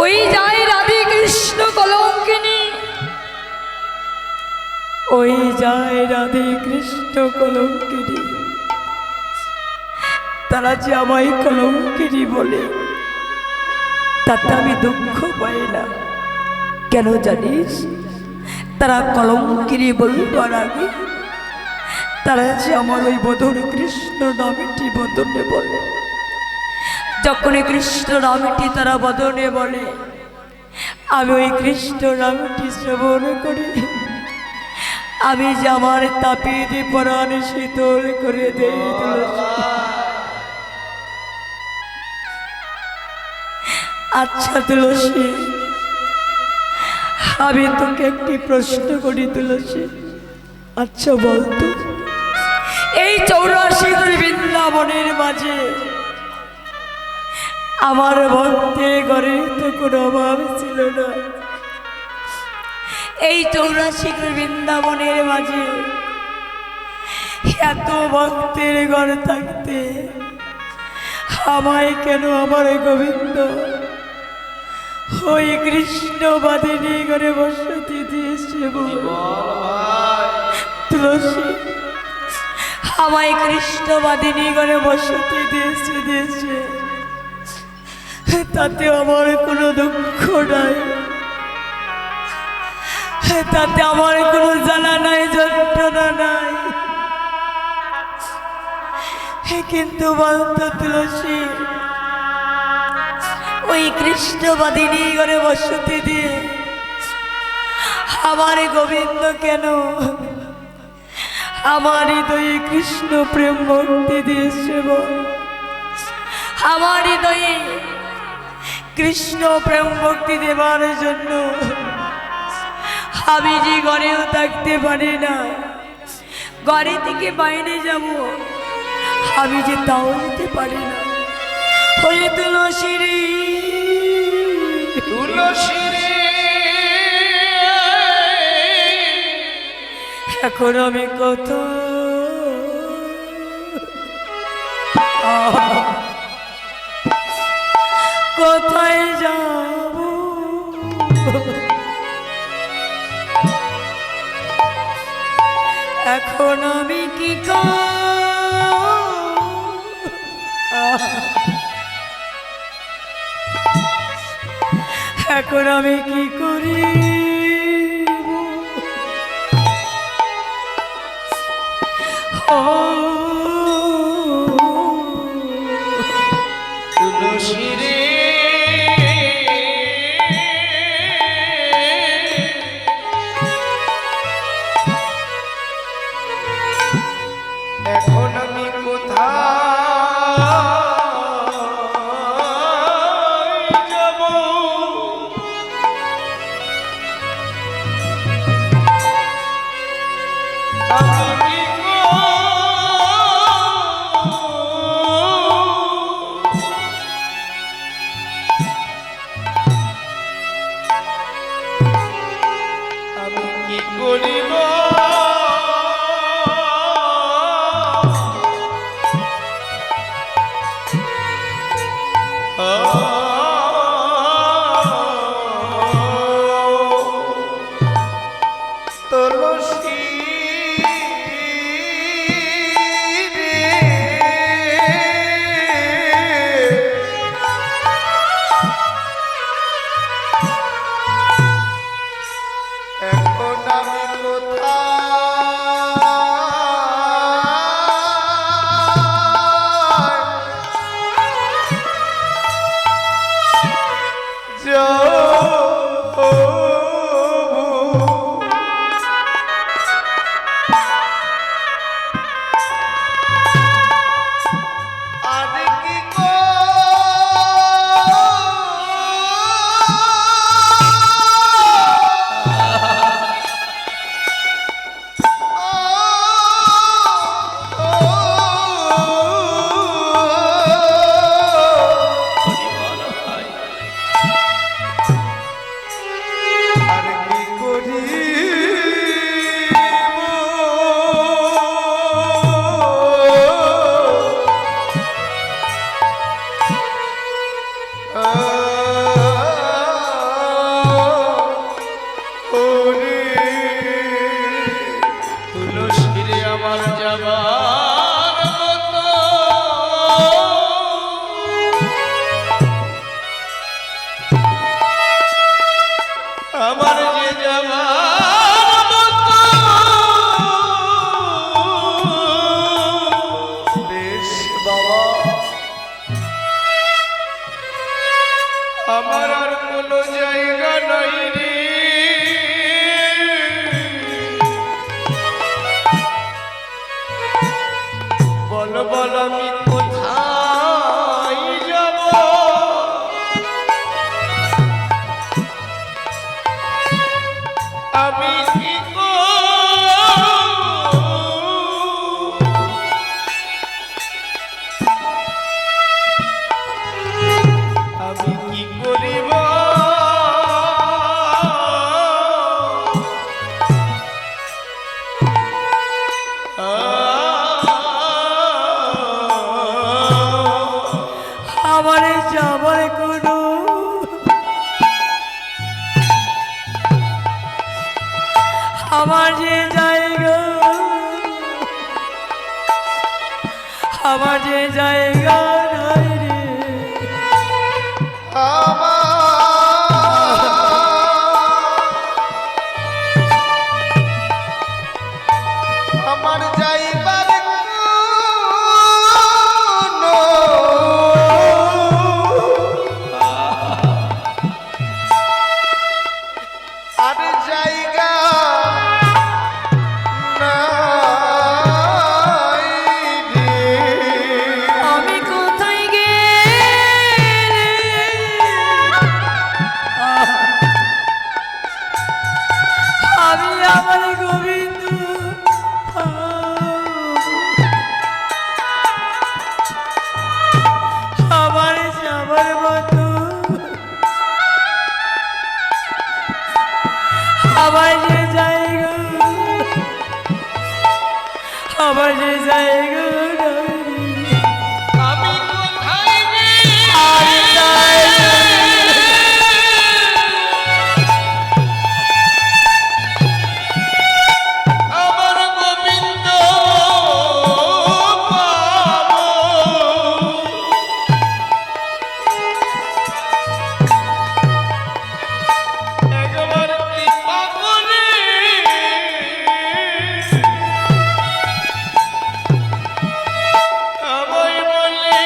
ওই যায় রাধে কৃষ্ণ কলঙ্কিনী, ওই যায় রাধে কৃষ্ণ কলঙ্কিনী। তারা যে আমায় কলঙ্কিনী বলে তাতে আমি দুঃখ পাই না। কেন জানিস? তারা কলঙ্কিনী বলবার আগে তারা যে আমার ওই বদন কৃষ্ণ নামটি বদনে বলে। যখন কৃষ্ণ নামটি তারা বদনে বলে, আমি ওই কৃষ্ণ নামটি শ্রবণ করি, আমি যে আমার তাপিতে পরাণ শীতল করে দেই। আচ্ছা তুলসী, আমি তোকে একটি প্রশ্ন করি তুলসী। আচ্ছা বলতো, এই 84 বৃন্দাবনের মাঝে আমার ভক্তের ঘরে তো কোনো অভাব ছিল না। এই 84 বৃন্দাবনের মাঝে এত ভক্তের ঘর থাকতে আমায় কেন আমার গোবিন্দ ওই কৃষ্ণবাদিনী ঘরে বসতি দিয়েছে? তুলসী, আমায় কৃষ্ণবাদিনী ঘরে বসতি দিয়েছে, তাতে আমার কোনো দুঃখ নাই, তাতে আমার কোনো জ্বালা নাই, যন্ত্রণা নাই। কিন্তু বলতো তুলসী, ওই কৃষ্ণবাদিনী ঘরে বসতি দিয়ে আমার গোবিন্দ কেন আমার হৃদয়ে কৃষ্ণ প্রেম ভক্তি দিয়েছে? আমার হৃদয়ে কৃষ্ণ প্রেম ভক্তি দেবার জন্য আমি যে ঘরেও থাকতে পারি না, ঘরে থেকে বাইরে যাব আমি যে তাও যেতে পারি না। ওরে তুলসী রে, তুলসী রে, এখন আমি কোথায় যাব? এখন আমি কি এখন আমি কি করি? তুলসী রে, এখন আমি কোথায় যাব? আমি আমার আর কোনো জায়গা নাই রে। বল বল আমি কোথায় যাব, আমি কি আমি কি করিব, আমার যাবার কোনো আমার যে জায়গা, আমার যে জায়গা নাই রে। আমার যাইবার আর জায়গা নাই রে। আমি কোথায় গেলে আমি আমার গোবিন্দ আমার যাবার মতো আমার যে জায়গা, আমার যে জায়গা নাই রে। আমি কোথায় আমি তাই আমার গোবিন্দ পাবো। একবার কৃপা করে আমায় বলে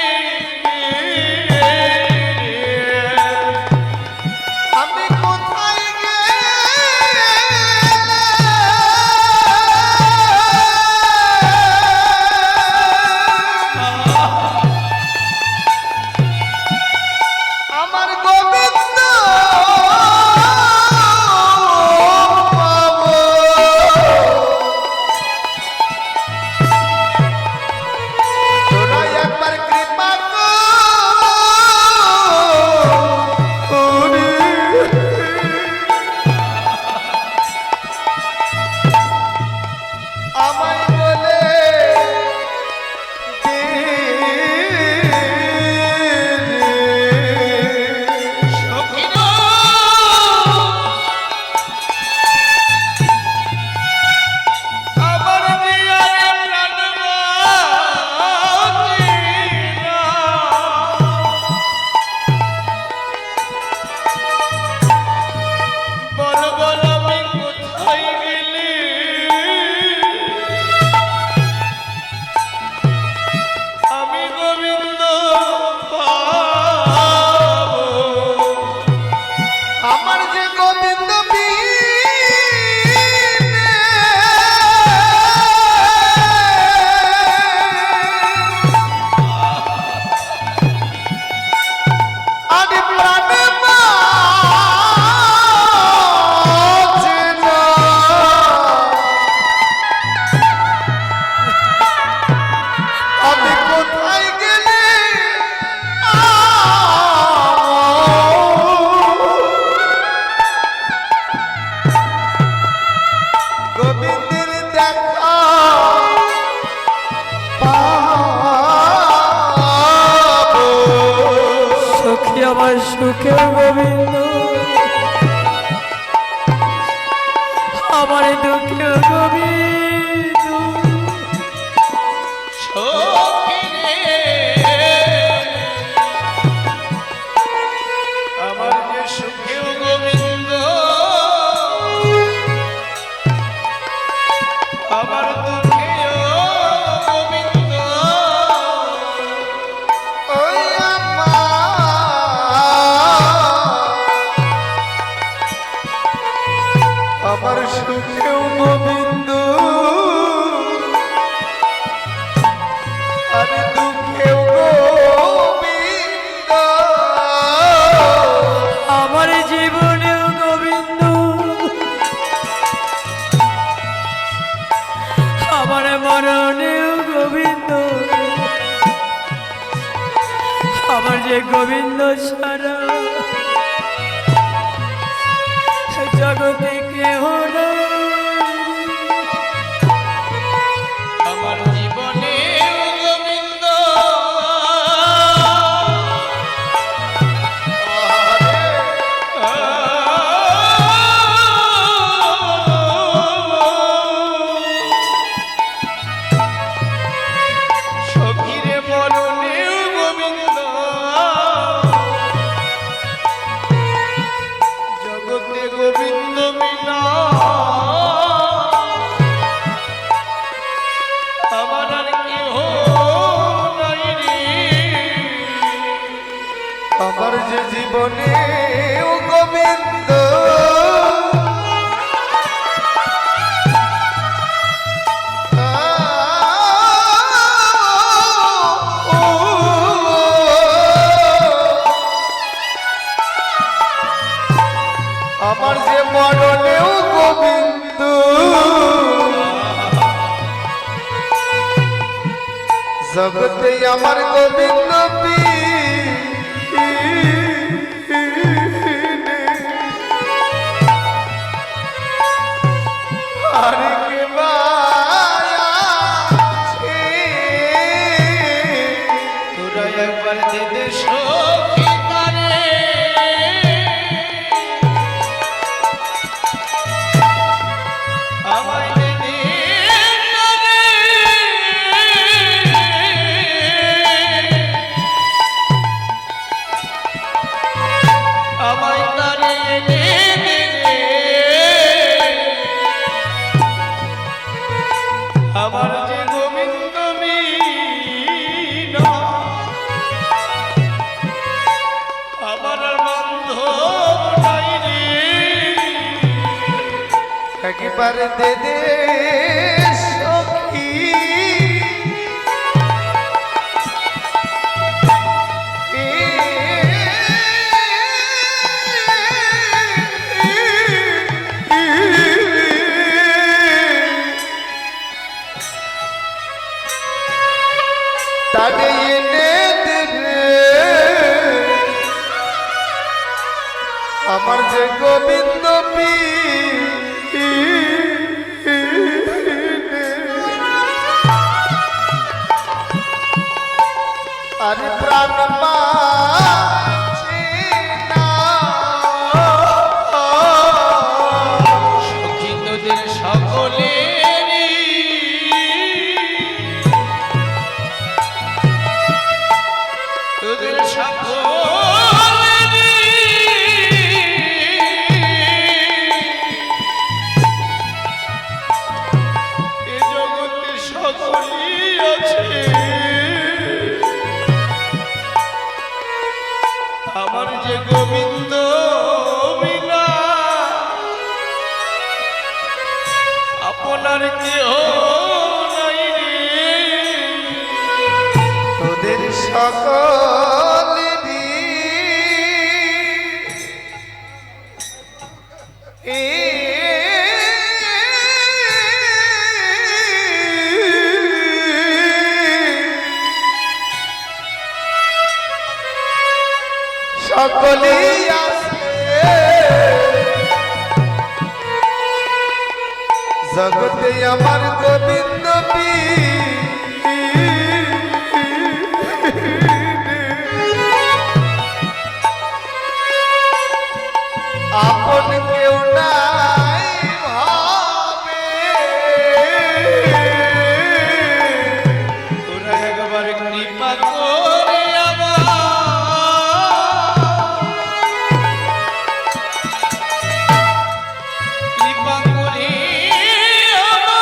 আমি কোথায় আমার গোবিন্দ পাবো। তোরা একবার কৃপা করে আমায় বলে দে সখিনা। আমার জিয়ারে প্রাণ বাঁচিনা। বল বল আমি কোথায় গেলি, আমি গোবিন্দ পাবো। আমার যে গোবিন্দ বিনে আদি প্রাণে বাঁচে না। আমি কোথায় গেলে গোবিন্দের দেখা পাবো। সখী আমার সুখে গোবিন্দ, আমার দুঃখে গোবিন্দ। সখিরে আমার যে সুখেও গোবিন্দ, আমার দুঃখেও গোবিন্দ। ওই আমার যে গোবিন্দ সারা জগতে কেহ নাই। আমার জীবনে গোবিন্দ সখীরে মরণে গোবিন্দ জগতে গোবিন্দ মিলা আমার আর কেহ নাই রে। আমার যে জীবনে ও গোবিন্দ আমার যে মরণেও গোবিন্দ জগতে আমার গোবিন্দ আর কে মায়া আছে? তোরা একবার দে দে সখী তারে আমায় দে দে তারে আমায় তারে দে দে দে আমার যে গোবিন্দ মিনা আমার আর বান্ধব নাই রে। একবারে দে দে সখী তারে এনে দে রে আমার যে গোবিন্দ আরে প্রাণ মাছে না সখী তোদের সকলেরই তোদের সকলেরই এ জগতে সকলই আছে আমার যে গোবিন্দ বিনা আপনার কেহ নাই রে। তোদের সকলেরই সকলেই আছে জগতে আমার গোবিন্দ আপন কেউ নাই ভাবে তোরা একবার কৃপা করে আমার কৃপা করে আমার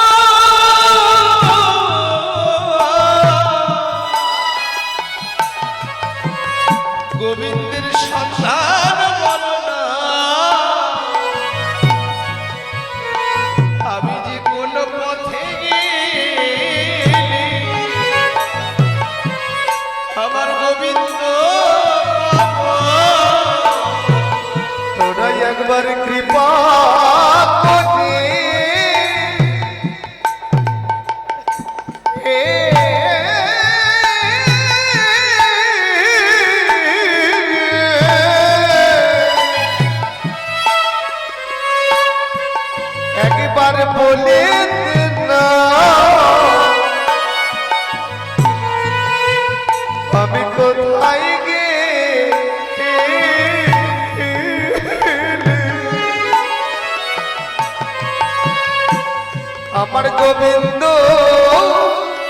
গোবিন্দ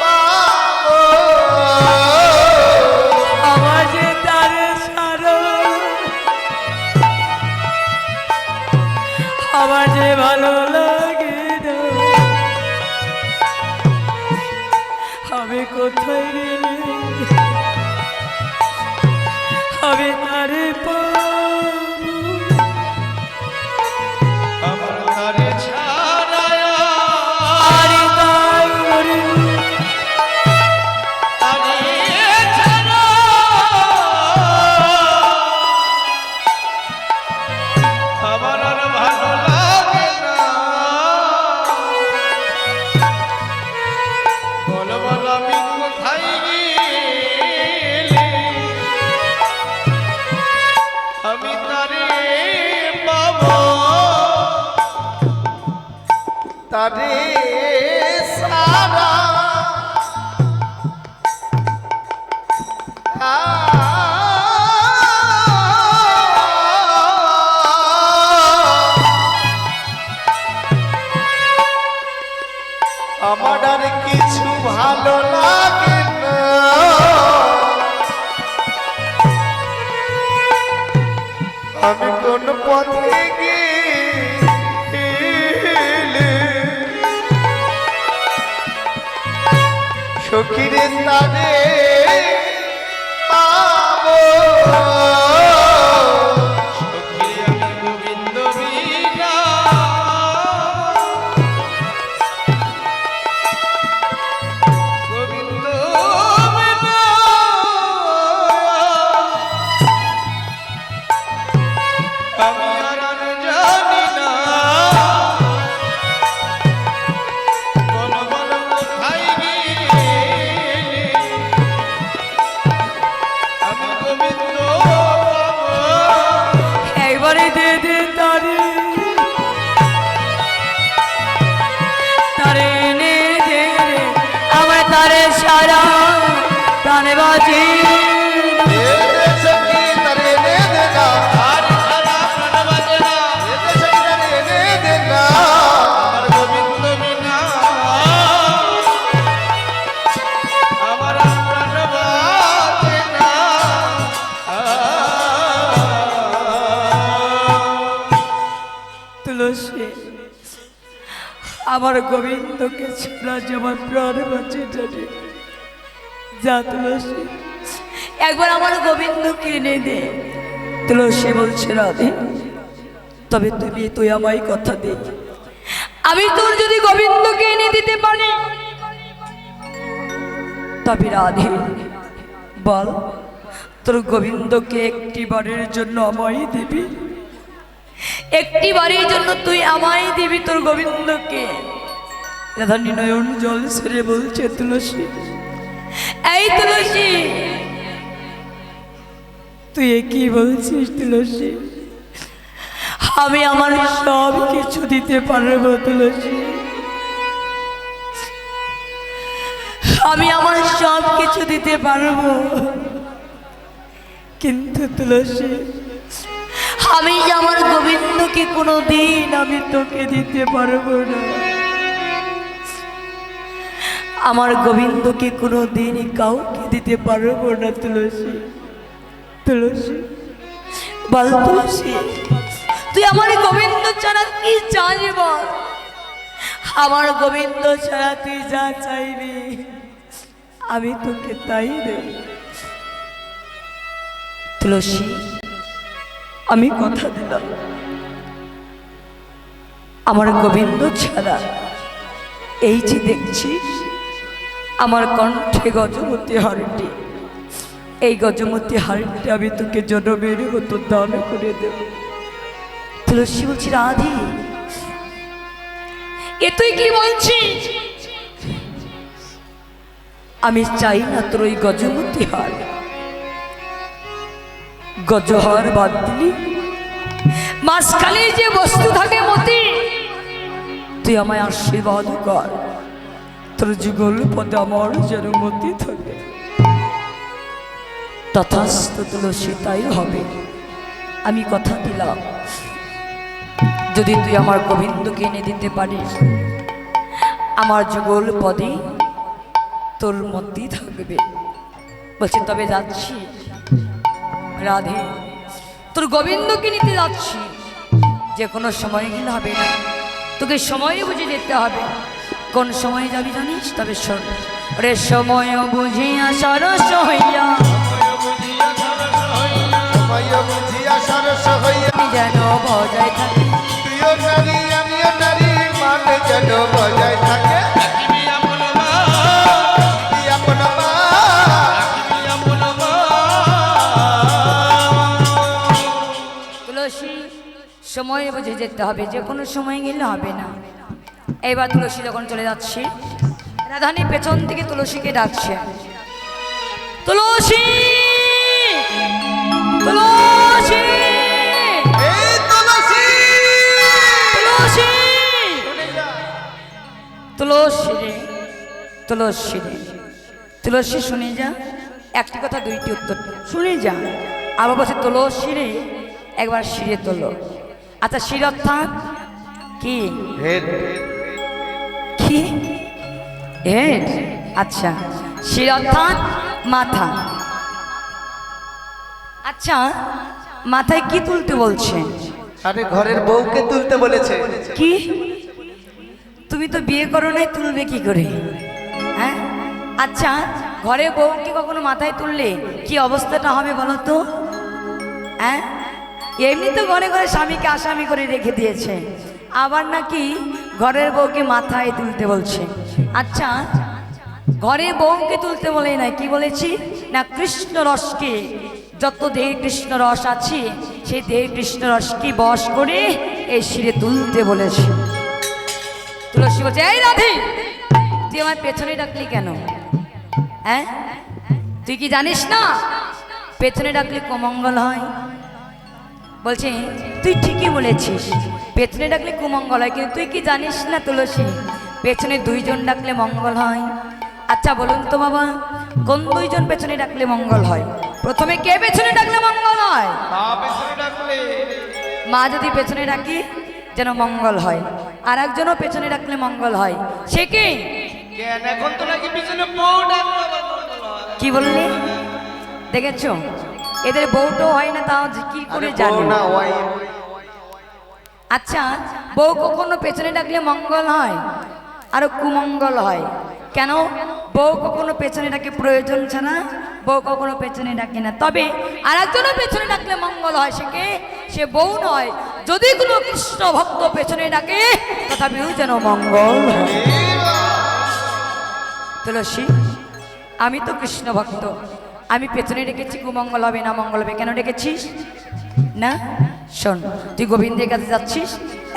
পাবো। আমার যে তার সারো, আমার যে ভালো লাগে না, আমি কোথায় গেলে আমি তারে পাবো? আমার তারে ছাড়ায়া আরে তাই ওরে, তারে ছাড়া আমার আর ভালো লাগে না। বল বল আমি কোথায় গেলে আমি তারে পাবো? তারে সারা আমার আর কিছু ভালো লাগে না। আমি কোন পথে গেলে সখীরে তারে পাবো। সখী আমি গোবিন্দ বিনা গোবিন্দ বিনা আমি আর জানি না। বল বল কোথায় গেলে আমি গোবিন্দ পাবো? একবারে দে দে তারে, তারে এনে দে রে, আমার তারে সারা প্রাণে বাজি। এ সখী তারে এনে দে না, আর ছাড়া প্রাণ বাজে না। এ সখী তারে এনে দে না। আমার গোবিন্দ বিনা আমার আর প্রাণ বাজে না। তুলসী, আমার গোবিন্দকে ছাড়া যে আমার প্রাণ বাঁচে জানে। যা তুলসী, একবার আমার গোবিন্দকে এনে দে। তুলসী বলছে রাধে, তবে তুই আমায় কথা দে, আমি তোর যদি গোবিন্দকে এনে দিতে পারি তবে রাধে বল, তোর গোবিন্দকে একটি বারের জন্য আমায় দিবি? একটি বারের জন্য তুই আমায় দিবি তোর গোবিন্দকে? রাধানী নয়ন জল ছেড়ে বলছে তুলসী, এই তুলসী, তুই এ কি বলছিস তুলসী? আমি আমার সব কিছু দিতে পারবো তুলসী, আমি আমার সব কিছু দিতে পারবো, কিন্তু তুলসী আমি যে আমার গোবিন্দকে কোনো দিন আমি তোকে দিতে পারবো না। আমার গোবিন্দকে কোনো দিনই কাউকে দিতে পারবো না তুলসী। তুলসী বল তুলসী, তুই আমার গোবিন্দ ছাড়া কি চাস বল? আমার গোবিন্দ ছাড়া তুই যা চাইবি আমি তোকে তাই দেব। তুলসী আমি কথা দিলাম, আমার গোবিন্দ ছাড়া এই যে দেখছিস আমার কণ্ঠে গজমতি হারটি, এই গজমতি হারটি আমি তোকে জনমের মতো দান করে দেব। তুলসী বলছি রাধি, এ তুই কি বলছিস? আমি চাই না তোর ওই গজমতি হার, গজহার বাদ দিলি মাঝখানে যে বস্তু থাকে মতি, তুই আমায় আশীর্বাদ কর, তোর যুগল পদে আমার যেন মতি থাকে। তথাস্তু তুলসী, তাই হবে। আমি কথা দিলাম, যদি তুই আমার গোবিন্দকে এনে দিতে পারিস আমার যুগল পদে তোর মধ্যেই থাকবে। বলছে তবে যাচ্ছি রাধে, তোর গোবিন্দকে নিতে যাচ্ছি, যে কোনো সময় গেলে হবে না, তোকে সময় বুঝে যেতে হবে। কোন সময় যাবি জানিস? তবে শোন, রে সময় বুঝিয়া সরস হইয়া সময় বুঝিয়া সরস হইয়া যেন বজায় থাকে, তুইও নারী আমিও নারী, মানে যেন বজায় থাকে। রাখিবি আপন মা, তুই আপন মা, রাখিবি আপন মা। তুলসী সময় বুঝে যেতে হবে, যে কোনো সময় গেলে হবে না। এইবার তুলসী যখন চলে যাচ্ছে, রাধানী পেছন থেকে তুলসীকে ডাকছে, তুলসী তুলসী এই তুলসী, তুলসী তুলসী রে, তুলসী রে, তুলসী শুনে যা, একটি কথা দুইটি উত্তর শুনে যা। আবার বলছে তুলসী রে, একবার শিরে তোলো। আচ্ছা শির অর্থাৎ কি? হেড, কি হেড? আচ্ছা শির অর্থাৎ মাথা। আচ্ছা মাথায় কি তুলতে বলছে? আরে ঘরের বউকে তুলতে বলেছে। কি? তুমি তো বিয়ে করো নাই, তুলবে কি করে? হ্যাঁ, আচ্ছা ঘরে বউকে কখনো মাথায় তুললে কি অবস্থাটা হবে বলো তো? হ্যাঁ, এমনি তো ঘরে ঘরে স্বামীকে আসামি করে রেখে দিয়েছে, আবার নাকি ঘরের বউকে মাথায় তুলতে বলছে। আচ্ছা ঘরে বউকে তুলতে বলে নাই, কি বলেছি না, কৃষ্ণ রসকে, যত দেহে কৃষ্ণ রস আছে সেই দেহে কৃষ্ণ রসকে বশ করে এই শিরে তুলতে বলেছে। তুলসী বলছে, এই রাধে, তুই আমার পেছনে ডাকলি কেন? হ্যাঁ, তুই কি জানিস না পেছনে ডাকলে কুমঙ্গল হয়? বলছে তুই ঠিকই বলেছিস, পেছনে ডাকলে কুমঙ্গল হয়, কিন্তু তুই কি জানিস না তুলসী, পেছনে দুইজন ডাকলে মঙ্গল হয়। আচ্ছা বলুন তো বাবা, কোন দুইজন পেছনে ডাকলে মঙ্গল হয়? প্রথমে কে পেছনে ডাকলে মঙ্গল হয়? মা পেছনে ডাকলে, মা যদি পেছনে ডাকি যেন মঙ্গল হয়, আর একজনও পেছনে ডাকলে মঙ্গল হয়, সে কি? কেন এখন তো নাকি পিছনে বউ ডাকলে আবার মঙ্গল হয়। কি বললি? দেখেছো এদের বউটো হয় না, তাও কি করে বউ জানে? না ওয়াই, আচ্ছা বউ কখনো পেছনে ডাকলে মঙ্গল হয় আর কুমঙ্গল হয় কেন? বউ কখনো পেছনে ডাকে প্রয়োজন ছাড়া, বউ কখনো পেছনে ডাকে না। তবে আর একজনও পেছনে ডাকলে মঙ্গল হয়, সে কে? সে বউ নয়, যদি কোনো কৃষ্ণ ভক্ত পেছনে ডাকে তথাপিও যেন মঙ্গল হয়। তুলসী, আমি তো কৃষ্ণ ভক্ত, আমি পেছনে রেখেছি কুমঙ্গল হবে না মঙ্গল হবে, কেন রেখেছিস না? শোন, তুই গোবিন্দের কাছে যাচ্ছিস,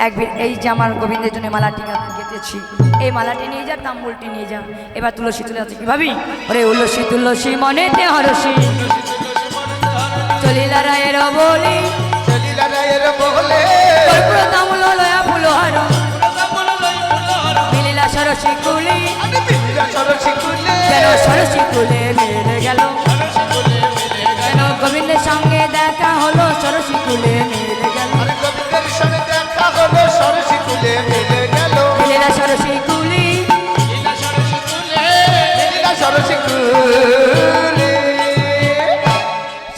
একবার এই যে আমার গোবিন্দের জন্য মালাটি গেঁথেছি, এই মালাটি নিয়ে যা, তাম্বুলটি নিয়ে যা। এবার তুলসী চলে যাচ্ছে, কি ভাবি? ওরে উলসী তুলসী মনেতে হরসী, চলিলা রায়ের বলি, চলিলা রায়ের বলে, কর্পূর তাম্বুল লয়া ফুলহার, মিলিলা সরসী কুলি, আমি বিনা সরসী কুলে, যেন সরসী কুলে মিলে গেল, যেন গোবিন্দের সঙ্গে দেখা হলো, সরসী কুলে মিলে গেল, আরে গোবিন্দের সঙ্গে দেখা হলো, সরসী কুলে মিলে গেল, মিলিলা সরসী কুলি, মিলিলা সরসী কুলে।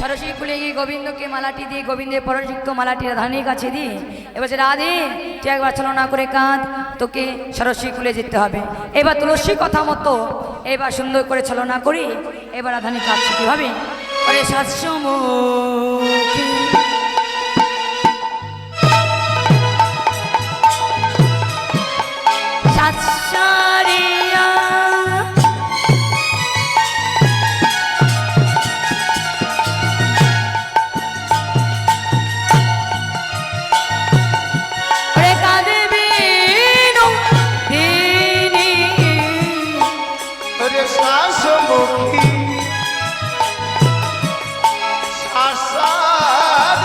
সরস্বতী কুলে গিয়ে গোবিন্দকে মালাটি দিয়ে, গোবিন্দের পরযুক্ত মালাটি রাধানির কাছে দিয়ে এবার বলছে, রাধে তুই একবার ছলনা করে কাঁদ, তোকে সরস্বতী কুলে যেতে হবে। এবার তুলসী কথা মতো এবার সুন্দর করে ছলনা করি, এবার রাধানি কাঁদছে, কিভাবে? আরে শাসমুখী সাতসারিয়া ওরে শ্বাসমূখী, শ্বাসার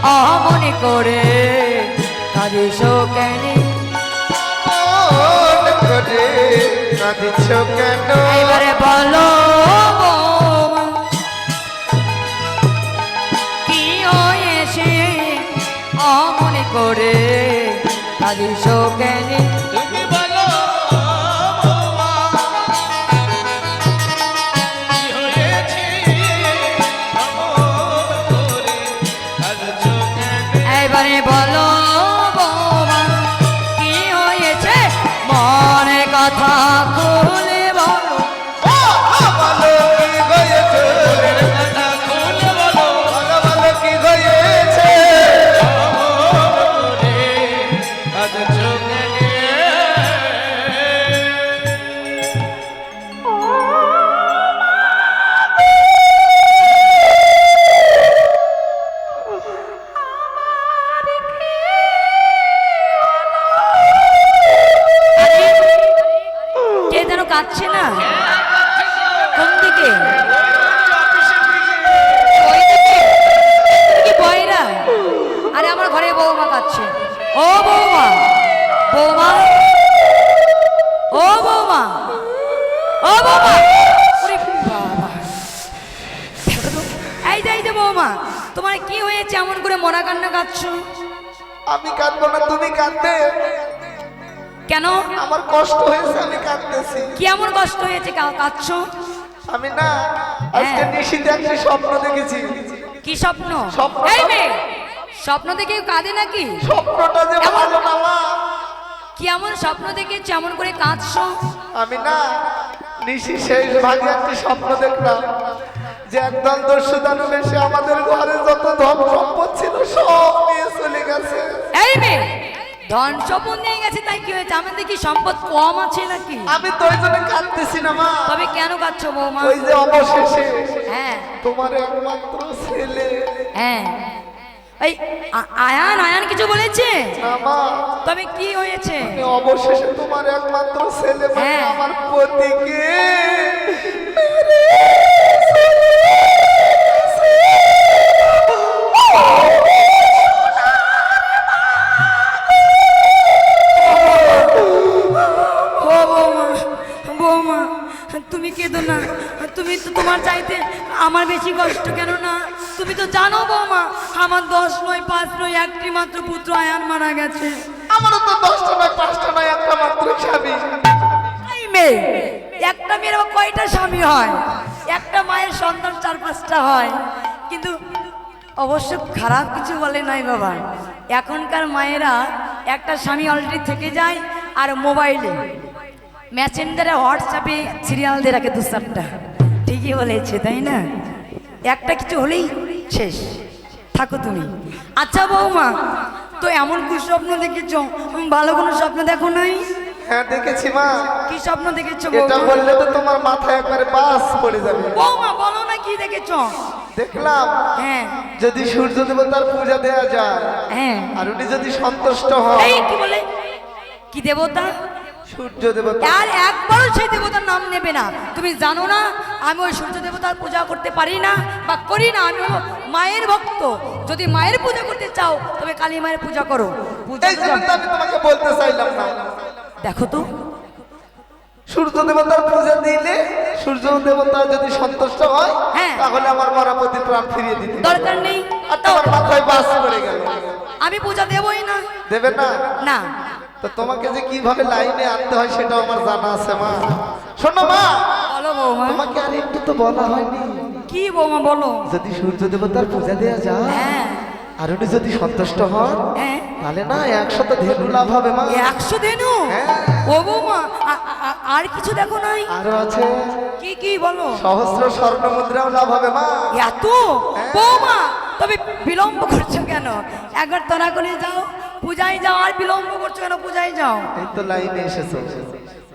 অমনে করে কাঁদিস কেন মন করে কাঁদিছ কেন এবারে বলো বৌমা, কি হয়েছে অমনে করে কাঁদিস কেন তুমি বলো বৌমা, কি হয়েছে অমন করে কাঁদছো কেন? এবারে বলো বৌমা, কি হয়েছে মনে কথা খুলে বলো বলো কি হয়েছে কথা খুলে বলো, বলো বলো কি হয়েছে অমন করে কাঁদছো কেন? কে যেন কাঁদছে না কোন দিকে ওই দিকে তুমি কি বয়রা আরে আমার ঘরে বৌমা কাঁদছে ও বৌমা বৌমা ও বৌমা ও বৌমা ওরে বাবা দেখো তো, এই যে বৌমা তোমার কি হয়েছে এমন করে মরা কান্না কাঁদছো আমি কাঁদবো না তুমি কাঁদবে কেন আমার কষ্ট হয়েছে আমি কাঁদতেছি কি এমন কষ্ট হয়েছে কাঁদছো আমি না আজকে নিশিতে একটা স্বপ্ন দেখেছি কি স্বপ্ন স্বপ্ন। এই মেয়ে স্বপ্ন দেখে কেউ কাঁদে নাকি স্বপ্নটা যে ভালো না মা কি এমন স্বপ্ন দেখেছো এমন করে কাঁদছো আমি না নিশি শেষ ভাগে একটি স্বপ্ন দেখলাম যে একদল দস্যু দানব এসে আমাদের ঘরে যত ধন সম্পদ ছিল সব নিয়ে চলে গেছে এই মেয়ে ধন সম্পদ নিয়ে গেছে তাই কি হয়েছে আমাদের কি সম্পদ কম আছে নাকি আমি তো ওই জন্য কাঁদতেছি না মা তবে কেন কাঁদছো বৌমা ওই যে অবশেষে হ্যাঁ তোমার একমাত্র ছেলে হ্যাঁ এই আয়ান কিছু বলেছে না মা তবে কি হয়েছে অবশেষে তোমার একমাত্র ছেলে মানে হ্যাঁ। আমার পতিকে ও বৌমা বৌমা তুমি কেঁদো না তুমি তো তোমার চাইতে আমার বেশি কষ্ট কেন না তুমি তো জানো বৌমা আমার 10 নয় 5 নয় একটি মাত্র পুত্র আয়ান মারা গেছে আমারও তো 10টা নয় 5টা নয় একটা মাত্র স্বামী এই মেয়ে একটা মেয়ের আবার কয়টা স্বামী হয় একটা মায়ের সন্তান 4-5টা হয় কিন্তু অবশ্য খারাপ কিছু বলে নাই বাবা এখনকার মায়েরা একটা স্বামী অলরেডি থেকে যায় আর মোবাইলে মেসেঞ্জারে হোয়াটসঅ্যাপে সিরিয়াল দিয়ে রাখে 2-4টা ঠিকই বলেছে তাই না একটা কিছু হলেই শেষ থাকো তুমি আচ্ছা বৌমা তো এমন কি স্বপ্ন দেখেছো ভালো কোনো স্বপ্ন দেখো নাই হ্যাঁ দেখেছি মা কি স্বপ্ন দেখেছো এটা বৌমা বললে তো তোমার মাথায় একবারে বাস পড়ে যাবে বৌমা বলো না কি দেখেছো দেখলাম হ্যাঁ যদি সূর্য দেবতার পূজা দেয়া যায় হ্যাঁ আর উনি যদি সন্তুষ্ট হন এই কি বলে কি দেবতা সূর্য দেবতা আর একবারও সেই দেবতার নাম নেবে না তুমি জানো না আমি ওই সূর্য দেবতার পূজা করতে পারি না বা করি না আমি হলো মায়ের ভক্ত যদি মায়ের পূজা করতে চাও তবে কালী মায়ের পূজা করো পূজা এই জন্য তো আমি তোমাকে বলতে চাইলাম না দেখো তো সূর্য দেবতার পূজা দিলে সূর্য দেবতা যদি সন্তুষ্ট হয় হ্যাঁ। তাহলে আমার মরাপতি প্রাণ ফিরিয়ে দিতে দরকার নেই আর তোমার মাথায় বাস পড়ে গেল আমি পূজা দেবই না দেবে না না তো তোমাকে যে কিভাবে লাইনে আনতে হয় সেটাও আমার জানা আছে মা শোনো মা বলো বৌমা তোমাকে আর একটু তো বলা হয়নি কি বৌমা বলো যদি সূর্য দেবতার পূজা দেয়া যায় হ্যাঁ আর উনি যদি সন্তুষ্ট হন হ্যাঁ তাহলে না 100 ধেনু লাভ হবে মা 100 ধেনু হ্যাঁ। ও বৌমা আর কিছু দেখো নাই আরো আছে কি কি বলো সহস্র স্বর্ণ মুদ্রাও লাভ হবে মা এত বৌমা তবে বিলম্ব করছো কেন একবার তোরা করে যাও পূজায় যাও আর বিলম্ব করছো কেন পূজায় যাও এই তো লাইনে এসেছো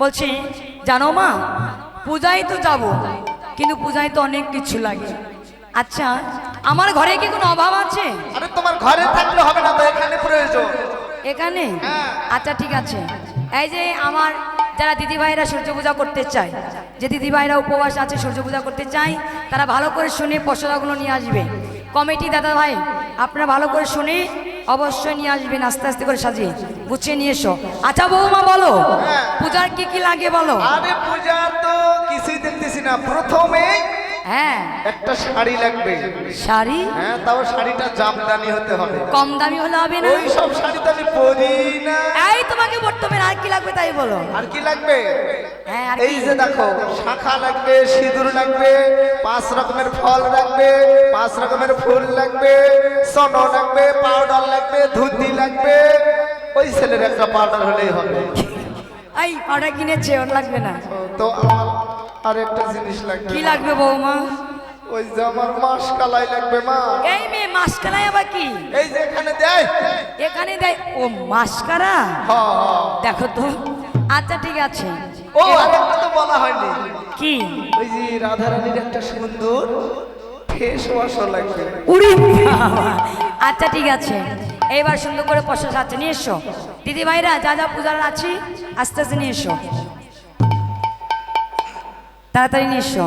বলছি জানো মা পূজায় তো যাব কিন্তু পূজায় তো অনেক কিছু লাগে আচ্ছা আমার ঘরে কি কোনো অভাব আছে আরে তোমার ঘরে থাকলে হবে না তো এখানে প্রয়োজন এখানে আচ্ছা ঠিক আছে এই যে আমার যারা দিদিভাইরা সূর্য পূজা করতে চায় যে দিদিভাইরা উপবাস আছে সূর্য পূজা করতে চায় তারা ভালো করে শুনে পশলাগুলো নিয়ে আসবে কমিটি দাদা ভাই আপনারা ভালো করে শুনে অবশ্যই নিয়ে আসবেন, আস্তে আস্তে করে সাজিয়ে গুছিয়ে নিয়ে এসো। আচ্ছা বৌমা বলো পূজার কি কি লাগে বলো। আরে পূজা তো কিছুই দেখতেছি না, প্রথমে হ্যাঁ একটা শাড়ি লাগবে। শাড়ি? হ্যাঁ, তাও শাড়িটা জামদানি হতে হবে। কম দামি হলে হবে না? ওই সব শাড়ি তো আমি পরি না। এই তোমাকে বর্তমানে আর কি লাগবে তাই বলো। আর কি লাগবে? হ্যাঁ আর এই কি? যে দেখো, শাখা লাগবে, সিঁদুর লাগবে, 5 রকমের ফল লাগবে, 5 রকমের ফুল লাগবে, স্বর্ণ লাগবে, পাউডার লাগবে, ধুতি লাগবে। ওই ছেলের একটা পাউডার হলেই হবে। এই অর্ডার কিনেছে, ওর লাগবে না। তো আমার আর একটা জিনিস লাগবে। কি লাগবে বৌমা? ওই যে আমার মাস কালাই লাগবে মা। এই মেয়ে মাস্কারাই আবার কি? এই যে এখানে দেয়। এখানে দেয়? ও মাস্কারা, হ্যাঁ হ্যাঁ। দেখো তো। আচ্ছা ঠিক আছে। ও আরেকটা তো বলা হয়নি। কি? ওই যে রাধারানীর একটা সুন্দর ফেস ওয়াশও লাগবে। উড়ি বাবা। আচ্ছা ঠিক আছে, এইবার সুন্দর করে প্রসাদ আছে নিয়ে এসো। দিদি ভাইরা যা যা পূজার আছে আস্তে আস্তে নিয়ে এসো, তাড়াতাড়ি নিয়ে এসো।